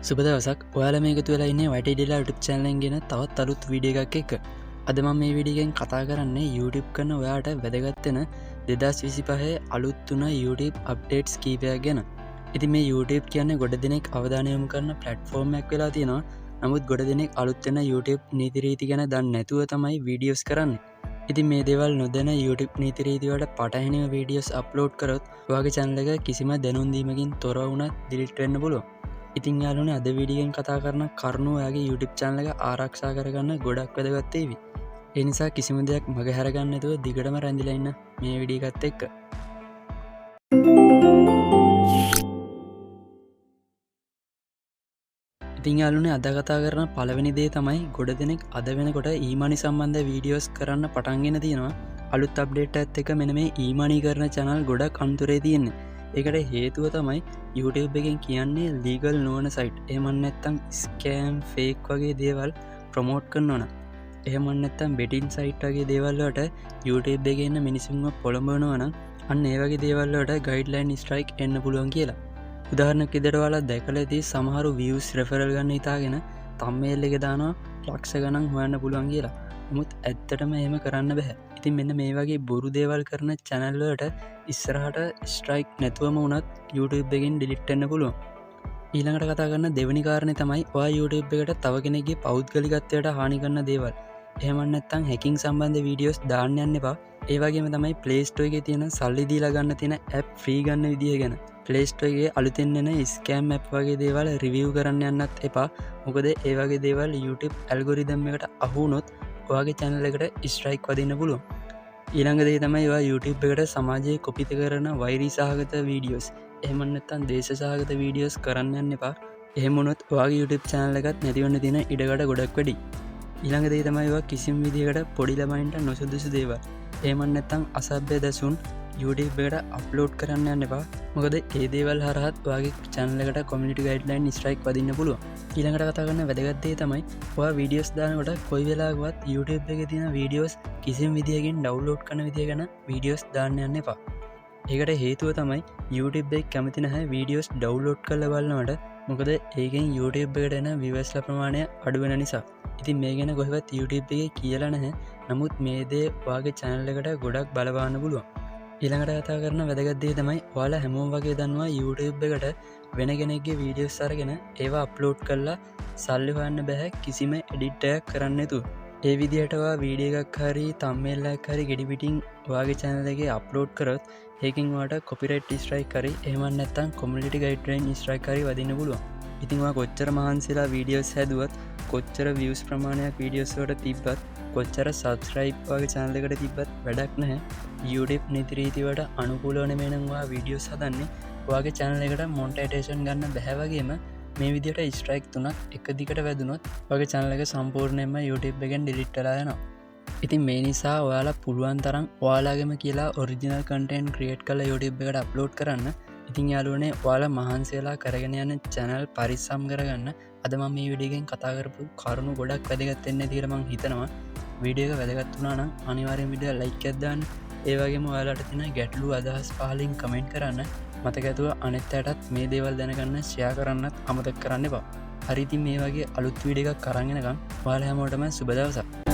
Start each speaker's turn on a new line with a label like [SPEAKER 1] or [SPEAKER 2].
[SPEAKER 1] සුබ දවසක් ඔයාල මේකතු වෙලා ඉන්නේ වටඩිලා YouTube චැනලෙන් ගෙන තවත් අලුත් වීඩිය එකක් එක. අද මම මේ විඩිගෙන් කතා කරන්නේ YouTube කරන ඔයාට වැදගත්වෙන 2025 අලුත් වුණ YouTube අප්ඩේට්ස් කීපයක් ගැන. ඉති මේ YouTube කියන්නේ ගොඩ දෙනෙක් අවධානයම කරන පලට්ෆෝර්ම්යක් වෙලා තියෙනවා. නමුත් ගොඩ දෙනෙක් අලුත්වෙන YouTube නීතිරීති ගැන දන්න නැතුව තමයි වීඩියෝස් කරන්න. ඉති මේ දෙවල් නොදැන YouTube නීතිරීතිවට පටහැනිව වීඩියෝස් අප්ලෝඩ් කරොත් වගේ චැනල එක කිසිම දැනුන්දීමකින් තොර වුණත් දිලිට්වෙන්න පුළුව. ඉතින් යාලුන අද වීඩියෙන් කතා කරන කරුණුවයාගේ YouTube චැනල එක ආරක්ෂා කරගන්න ගොඩක් වැදගත්තේවි. එනිසා කිසිම දෙයක් මග හැරගන්නතුව දිගටම රැඳිලඉන්න මේ විඩිගත් එක්ක. ඉතින් යාලුනේ අද කතා කරන පළවෙනි දේ තමයි ගොඩ දෙනෙක් අද වෙනකොට ඊමනි සම්බන්ධ වීඩියෝස් කරන්න පටන්ගෙන තියෙනවා. අලුත් අප්ඩේට් ඇත් එක මෙන මේ ඊමනි කරන චැනල් ගොඩක් අන්තුරේ තියෙන්නේ. ඒකට හේතුව තමයි YouTube එකෙන් කියන්නේ ලීගල් නොවන සයිට් එමන් නැත්තම් ස්කෑම් ෆේක් වගේ දේවල් ප්‍රමෝට් කරනවන එහමන් නැත්තම් බෙටින් සයිට් වගේ දේවල්ලට YouTube එකන්න මිනිසුන්ම පොළඹනවන අන්න ඒවගේ දේවල්ලට ගයිඩ්ලයින් ස්ට්‍රයික් එන්න පුළුවන් කියලා. උදාහරණක් ඉදරවාලා දැකලදී සමහරු වියස් රෙෆරල් ගන්න ඉතාගෙන තම්මේල් එක දානවා ලක්ෂ ගණන් හොයන්න පුළුවන් කියලා. මුත් ඇත්තටම එහෙම කරන්න බැහැ. ඉතින් මෙන්න මේ වගේ බොරු දේවල් කරන චැනල්ලට ඉස්සරහට ස්ට්‍රයික් නැතුවම වනත් YouTube එකෙන් ඩිලිට්ටන්න පුළුවන්. ඊළඟට කතා කරන්න දෙවනි කාරණය තමයි ඔයා YouTube එකට තව කෙනෙගේ පෞද්ගලිකත්වයට හානි කරන්න දේවල්. එහෙමත් නැත්තම් හැකින් සම්බන්ධ වීඩියෝස් දාන්න යන්න එපා. ඒවගේම තමයි ප්ලේස්ටෝ එකේ තියෙන සල්ලි දීලා ගන්න තියෙන ඇප් ෆ්‍රී ගන්න විදිහ ගැන. ප්ලේස්ටෝ එකේ අලුතෙන් එන ස්කෑම් ඇප් වගේ දේවල් රිවිව් කරන්න යන්නත් එපා. මොකද ඒ වගේ දේවල් YouTube ඇල්ගොරිදම් එකට අහුනොත් ඔයාගේ චැනල එකට ස්ට්‍රයික් වදින්න පුළුවන්. ඊළඟදේ තමයි ඒවා YouTube එකට සමාජයේ කොපිත කරන වෛරී සහගත වීඩියෝස් එහමන්නත්තන් දේශ සහගත වීඩියෝස් කරන්න යන්න එපා. එහෙමුණොත් ඔයාගේ YouTube චැනල එකත් නැතිවන්න තින ඉඩකට ගොඩක් වැඩි. ඊළඟදේ තමයිවා කිසිම් විදිකට පොඩිලමයින්ට නොසුදුසු දේව ඒමන්නත්තං අසභ්‍ය දැසුන් YouTube එකට අප්ලෝඩ් කරන්න යන්න එපා. මොකද ඒ දේවල් හරහත් වගේ චැනලකට කොමිටි ගයිඩ්ලයින් ස්ට්‍රයික් වදින්න පුළුව. ඊළඟට කතාගන්න වැදගත්තේ තමයි ඔයා වීඩියෝස් දානකොට කොයි වෙලාගවත් YouTube එක තියෙන වීඩියෝස් කිසිම් විදිියකින් ඩව්ලෝඩ් කන විදිිය ගැන වීඩියෝස් දාන්න යන්න එපා. ඒකට හේතුව තමයි YouTube එක කැමති නැහැ වීඩියෝස් ඩව්ලෝඩ් කල බලන්නට. මොකද ඒකෙන් YouTube එකට එන විවස්ල ප්‍රමාණය අඩුවෙන නිසා. ඉතින් මේ ගැන ගොහවත් YouTube එක කියලා නැහැ. නමුත් මේ දේ වාගේ චැනල් එකට ගොඩක් බලවාන්න පුළුවන්. ඊළඟට කතා කරන වැදගත්දේ තමයි ඔයාලා හැමෝම් වගේ දන්නවා YouTube එකට වෙන කෙනෙක්ගේ වීඩියෝස් අරගෙන ඒවා අප්ලෝඩ් කරලා සල්ලි හොයන්න බැහැ කිසිම එඩිට්ටයක් කරන්නතු. ඒ විදිහටවා වීඩිය එකක් හරි තම්මෙල්ලක් හරි ගෙඩිපිටිං වාගේ චැනලගේ අප්ලෝඩ් කරොත් ඒකින් වාට කොපිරට් ස්ට්‍රයික් කරි එහමන් නැත්තන් කොමිටි ගයිඩ්‍රයින් ස්ට්‍රයිකරි වදින්න පුළුවන්. ඉතින්වා කොච්චර මහන්සේලා වීඩියෝස් හැදුවත් කොච්චර වියස් ප්‍රමාණයක් වීඩියෝස්වට තිබ්බත් කොච්චර සබස්ක්‍රයිබ් වගේ චැනලකට තිබ්බත් වැඩක් නැහැ. YouTube නිතිරීතිවට අනුකූලවන මේනවා වීඩියෝස් හදන්නේ වගේ චැනල එකට මොන්ටේටේෂන් ගන්න බැහැවගේම මේ විදිට ස්ට්‍රයික් තුනක් එක දිකට වැදුනොත් වගේ චැනලක සම්පූර්ණයම YouTube එකෙන් ඩිලිට්ටලායනවා. ඉතින් මේ නිසා ඔයාලා පුළුවන් තරම් ඔයාලාගේම කියලා ඔරිජිනල් කටෙන්ට් ක්‍රියේට් කල YouTube එකට අප්ලෝඩ් කරන්න. ඉතින් යාලුවනේ ඔයාලා මහන්සේලා කරගෙන යන චැනල් පරිස්සම් කරගන්න. අදම මේ විඩිගෙන් කතාකරපු කරුණු ගොඩක් වැදගත්වෙන්න තිරමං හිතනවා. වීඩියක වැදගත් වුණනම් අනිවාරෙන් විඩිය ලයික් ඇදදාන්න. ඒවගේම ඔයාලට තින ගැටලු අදහස් පහලින් කමෙන්ට් කරන්න. මතකඇතුව අනෙත්තයටත් මේ දේවල් දැනගන්න ෂයා කරන්නත් අමතක් කරන්න එපා. හරිතින් මේ වගේ අලුත් වීඩ එකක් කරගෙනකම් වාල හැමෝටම සුබදවසක්.